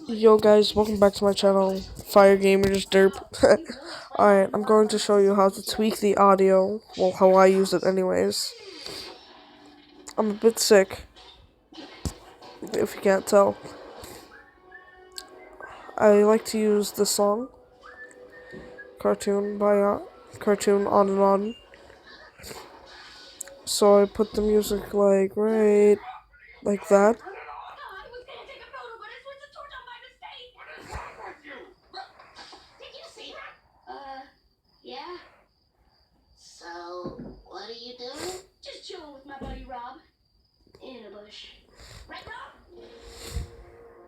Yo guys, welcome back to my channel, Fire Gamers Derp. Alright, I'm going to show you how to tweak the audio, well, how I use it anyways. I'm a bit sick, if you can't tell. I like to use the song, Cartoon On and On. So I put the music like right like that. Yeah. So, what are you doing? Just chilling with my buddy Rob. In a bush. Right, Rob?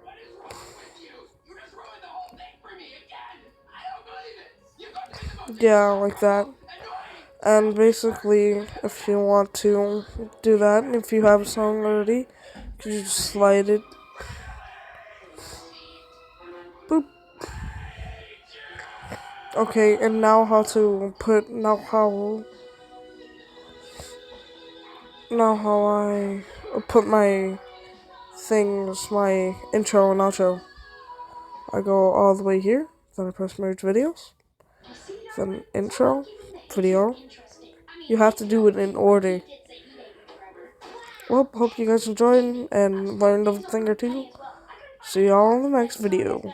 What is wrong with you? You just ruined the whole thing for me again! I don't believe it! You're going to be the most Yeah, like that. And basically, if you want to do that, if you have a song already, you just slide it. Boop. Okay, and now how I put my things, my intro and outro. I go all the way here, then I press merge videos, then intro, video. You have to do it in order. Well, hope you guys enjoyed and learned a thing or two. See y'all in the next video.